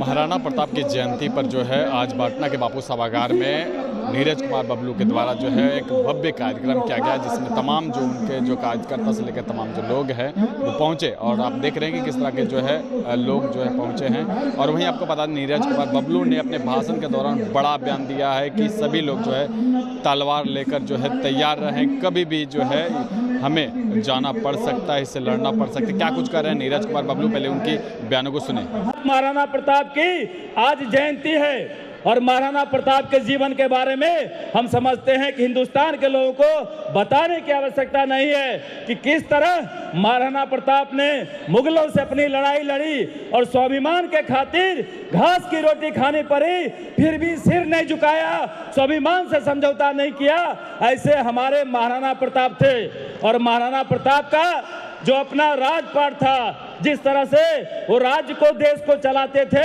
महाराणा प्रताप की जयंती पर जो है आज पटना के बापू सभागार में नीरज कुमार बबलू के द्वारा जो है एक भव्य कार्यक्रम किया गया, जिसमें तमाम जो उनके जो कार्यकर्ता से लेकर तमाम जो लोग हैं वो पहुंचे। और आप देख रहे हैं कि किस तरह के जो है लोग जो है पहुंचे हैं। और वहीं आपको बता दें, नीरज कुमार बबलू ने अपने भाषण के दौरान बड़ा बयान दिया है कि सभी लोग जो है तलवार लेकर जो है तैयार रहें, कभी भी जो है हमें जाना पड़ सकता है, इससे लड़ना पड़ सकता है। क्या कुछ कर रहे हैं नीरज कुमार बबलू, पहले उनकी बयानों को सुने। महाराणा प्रताप की आज जयंती है और महाराणा प्रताप के जीवन के बारे में हम समझते हैं कि हिंदुस्तान के लोगों को बताने की आवश्यकता नहीं है कि किस तरह महाराणा प्रताप ने मुगलों से अपनी लड़ाई लड़ी और स्वाभिमान के खातिर घास की रोटी खानी पड़ी, फिर भी सिर नहीं झुकाया, स्वाभिमान से समझौता नहीं किया। ऐसे हमारे महाराणा प्रताप थे। और महाराणा प्रताप का जो अपना राजपाट था, जिस तरह से वो राज्य को, देश को चलाते थे,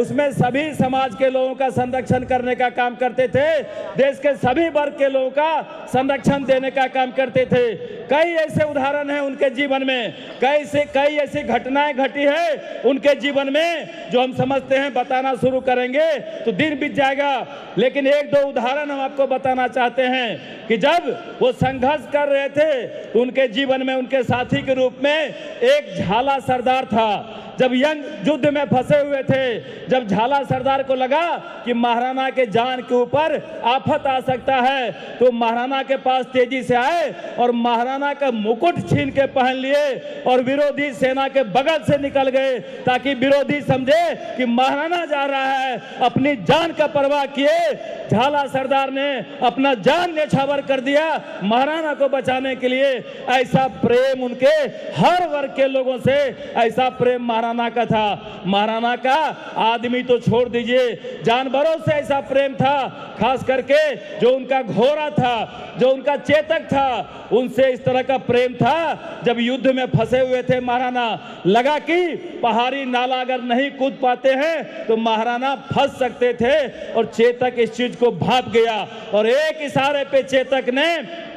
उसमें सभी समाज के लोगों का संरक्षण करने का काम करते थे, देश के सभी वर्ग के लोगों का संरक्षण देने का काम करते थे। कई ऐसे उदाहरण हैं उनके जीवन में, कई ऐसी घटनाएं घटी है उनके जीवन में जो हम समझते हैं बताना शुरू करेंगे तो दिन बीत जाएगा। लेकिन एक दो उदाहरण हम आपको बताना चाहते हैं कि जब वो संघर्ष कर रहे थे तो उनके जीवन में उनके साथी के रूप में एक झाला सरदार था। जब युद्ध में फंसे हुए थे, जब झाला सरदार को लगा कि महाराणा के जान के ऊपर आफत आ सकता है, तो महाराणा के पास तेजी से आए और महाराणा का मुकुट छीन के पहन लिए और विरोधी सेना के बगल से निकल गए, ताकि विरोधी समझे कि महाराणा जा रहा है। अपनी जान का परवाह किए झाला सरदार ने अपना जान न्यौछावर कर दिया महाराणा को बचाने के लिए। ऐसा प्रेम उनके हर वर्ग के लोगों से, ऐसा प्रेम महाराणा का था। महाराणा का आदमी तो छोड़ दीजिए, जानवरों से ऐसा प्रेम था, खास करके जो उनका घोड़ा था, जो उनका चेतक था, उनसे इस तरह का प्रेम था। जब युद्ध में फंसे हुए थे महाराणा, लगा कि पहाड़ी नाला अगर नहीं कूद पाते हैं तो महाराणा फंस सकते थे, और चेतक इस चीज को भाप गया और एक इशारे पे चेतक ने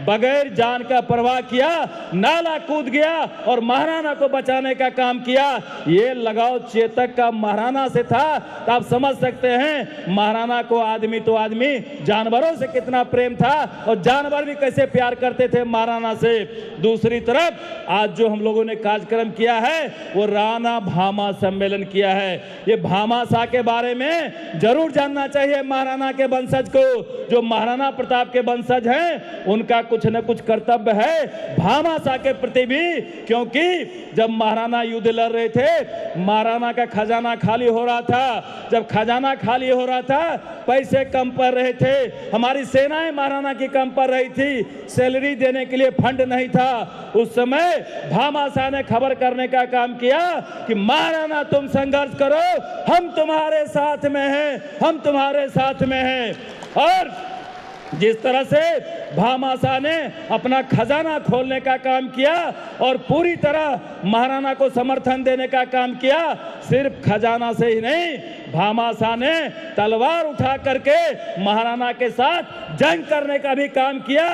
बगैर जान का परवाह किया, नाला कूद गया और महाराणा को बचाने का काम किया। ये लगाव चेतक का महाराणा से था, तो आप समझ सकते हैं महाराणा को आदमी तो आदमी, जानवरों से कितना प्रेम था और जानवर भी कैसे प्यार करते थे महाराणा से। दूसरी तरफ आज जो हम लोगों ने कार्यक्रम किया है वो राणा भामा सम्मेलन किया है। ये भामाशाह के बारे में जरूर जानना चाहिए महाराणा के वंशज को। जो महाराणा प्रताप के वंशज हैं उनका कुछ न कुछ कर्तव्य है भामाशाह के प्रति भी, क्योंकि जब महाराणा युद्ध लड़ रहे थे, महाराणा का खजाना खाली हो रहा था। जब खजाना खाली हो रहा था, पैसे कम पड़ रहे थे, हमारी सेनाएं महाराणा की कम पड़ रही थी, सैलरी देने के लिए फंड नहीं था। उस समय भामाशाह ने खबर करने का काम किया कि महाराणा तुम संघर्ष करो, हम तुम्हारे साथ में हैं, हम तुम्हारे साथ में हैं। और जिस तरह से भामाशाह ने अपना खजाना खोलने का काम किया और पूरी तरह महाराणा को समर्थन देने का काम किया, सिर्फ खजाना से ही नहीं, भामाशाह ने तलवार उठा करके महाराणा के साथ जंग करने का भी काम किया।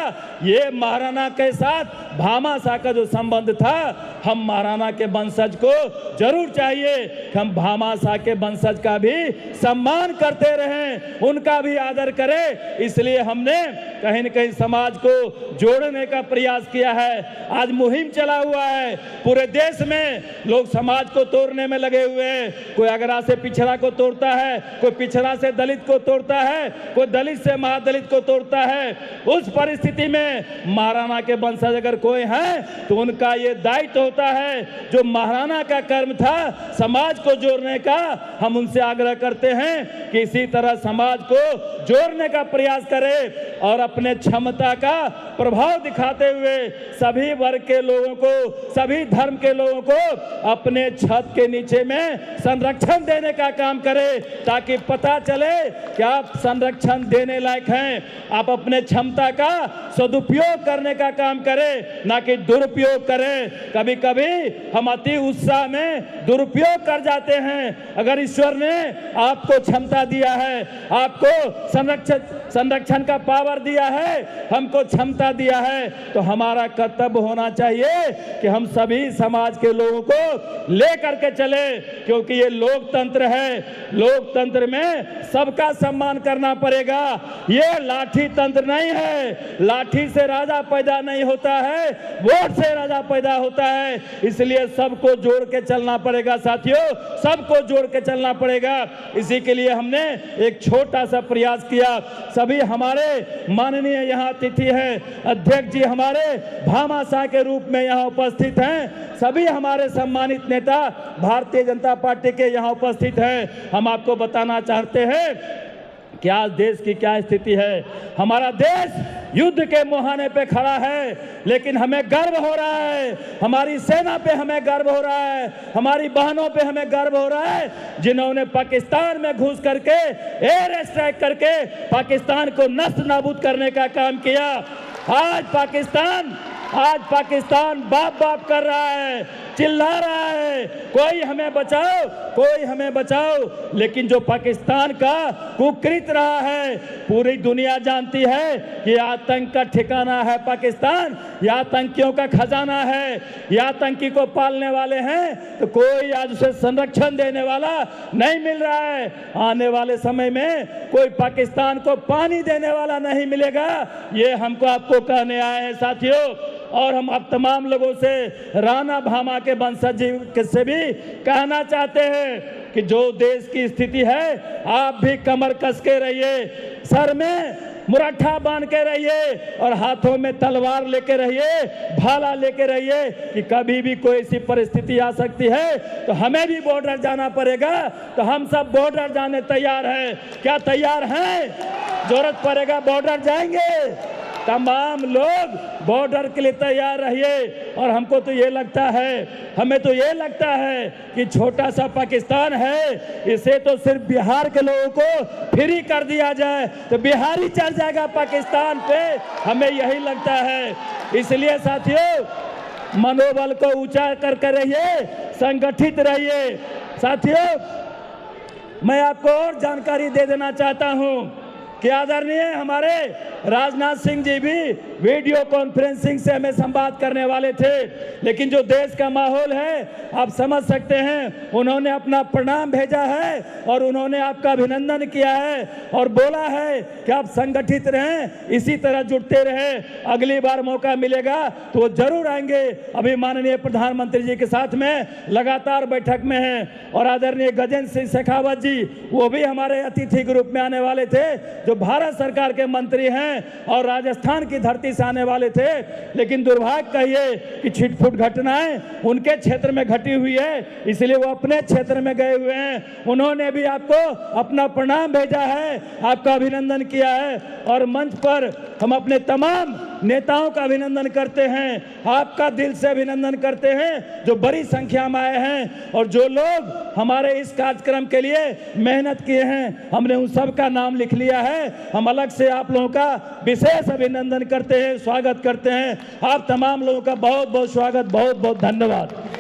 ये महाराणा के साथ भामाशाह का जो संबंध था, हम महाराणा के वंशज को जरूर चाहिए कि हम भामाशाह के वंशज का भी सम्मान करते रहें, उनका भी आदर करें। इसलिए हमने कहीं न कहीं समाज को जोड़ने का प्रयास किया है। आज मुहिम चला हुआ है, पूरे देश में लोग समाज को तोड़ने में लगे हुए हैं। कोई अगरा से पिछड़ा को तोड़ता है, कोई पिछड़ा से दलित को तोड़ता है, कोई दलित से महादलित को तोड़ता है। उस परिस्थिति में महाराणा के वंशज अगर कोई हैं तो उनका ये दायित्व होता है, जो महाराणा का कर्म था समाज को जोड़ने का। हम उनसे आग्रह करते हैं कि इसी तरह समाज को जोड़ने का प्रयास करें और अपने क्षमता का प्रभाव दिखाते हुए सभी वर्ग के लोगों को, सभी धर्म के लोगों को अपने छत के नीचे में संरक्षण देने का काम करें, ताकि पता चले कि आप संरक्षण देने लायक हैं। आप अपने क्षमता का सदुपयोग करने का काम करें, ना कि दुरुपयोग करें। कभी कभी हम अति उत्साह में दुरुपयोग कर जाते हैं। अगर ईश्वर ने आपको क्षमता दिया है, आपको संरक्षण का पावर पावर दिया है, हमको क्षमता दिया है, तो हमारा कर्तव्य होना चाहिए कि हम सभी समाज के लोगों को लेकर के चले, क्योंकि ये लोकतंत्र है। लोकतंत्र में सबका सम्मान करना पड़ेगा। ये लाठी तंत्र नहीं है। लाठी से राजा पैदा नहीं होता है, वोट से राजा पैदा होता है। इसलिए सबको जोड़ के चलना पड़ेगा साथियों, सबको जोड़ के चलना पड़ेगा। इसी के लिए हमने एक छोटा सा प्रयास किया। सभी हमारे माननीय यहाँ अतिथि हैं, अध्यक्ष जी हमारे भामाशाह के रूप में यहाँ उपस्थित हैं, सभी हमारे सम्मानित नेता भारतीय जनता पार्टी के यहाँ उपस्थित हैं। हम आपको बताना चाहते हैं कि आज देश की क्या स्थिति है। हमारा देश युद्ध के मुहाने पे खड़ा है, लेकिन हमें गर्व हो रहा है, हमारी सेना पे हमें गर्व हो रहा है, हमारी बहनों पे हमें गर्व हो रहा है, जिन्होंने पाकिस्तान में घुस करके एयर स्ट्राइक करके पाकिस्तान को नष्ट नाबूद करने का काम किया। आज पाकिस्तान बाप बाप कर रहा है, चिल्ला रहा है, कोई हमें बचाओ, कोई हमें बचाओ। लेकिन जो पाकिस्तान का कुकृत रहा है, पूरी दुनिया जानती है कि आतंक का ठिकाना है पाकिस्तान, यह आतंकियों का खजाना है, यह आतंकी को पालने वाले हैं, तो कोई आज उसे संरक्षण देने वाला नहीं मिल रहा है। आने वाले समय में कोई पाकिस्तान को पानी देने वाला नहीं मिलेगा। ये हमको आपको कहने आए हैं साथियों। और हम अब तमाम लोगों से, राणा भामा के वंशज जी से भी कहना चाहते हैं कि जो देश की स्थिति है, आप भी कमर कस के रहिए, सर में मुरट्ठा बांध के रहिए और हाथों में तलवार लेके रहिए, भाला लेके रहिए कि कभी भी कोई ऐसी परिस्थिति आ सकती है तो हमें भी बॉर्डर जाना पड़ेगा। तो हम सब बॉर्डर जाने तैयार हैं। क्या तैयार हैं? जरूरत पड़ेगा बॉर्डर जाएंगे। तमाम लोग बॉर्डर के लिए तैयार रहिए। और हमको तो ये लगता है, हमें तो ये लगता है कि छोटा सा पाकिस्तान है, इसे तो सिर्फ बिहार के लोगों को फ्री कर दिया जाए तो बिहारी चल जाएगा पाकिस्तान पे, हमें यही लगता है। इसलिए साथियों, मनोबल को ऊंचा करके रहिए, संगठित रहिए। साथियों, मैं आपको और जानकारी दे देना चाहता हूँ कि आदरणीय हमारे राजनाथ सिंह जी भी वीडियो कॉन्फ्रेंसिंग से हमें संवाद करने वाले थे, लेकिन जो देश का माहौल है आप समझ सकते हैं, उन्होंने अपना प्रणाम भेजा है और उन्होंने आपका अभिनंदन किया है और बोला है कि आप संगठित रहें, इसी तरह जुटते रहें। अगली बार मौका मिलेगा तो वो जरूर आएंगे। अभी माननीय प्रधानमंत्री जी के साथ में लगातार बैठक में हैं और आदरणीय गजेंद्र सिंह शेखावत जी, वो भी हमारे अतिथि ग्रुप में आने वाले थे, जो भारत सरकार के मंत्री हैं और राजस्थान की धरती से आने वाले थे। लेकिन दुर्भाग्य कहिए कि छिटपुट घटनाएं उनके क्षेत्र में घटी हुई है, इसलिए वो अपने क्षेत्र में गए हुए हैं। उन्होंने भी आपको अपना प्रणाम भेजा है, आपका अभिनंदन किया है और मंच पर हम अपने तमाम नेताओं का अभिनंदन करते हैं, आपका दिल से अभिनंदन करते हैं जो बड़ी संख्या में आए हैं और जो लोग हमारे इस कार्यक्रम के लिए मेहनत किए हैं, हमने उन सब का नाम लिख लिया है। हम अलग से आप लोगों का विशेष अभिनंदन करते हैं, स्वागत करते हैं। आप तमाम लोगों का बहुत बहुत स्वागत, बहुत बहुत धन्यवाद।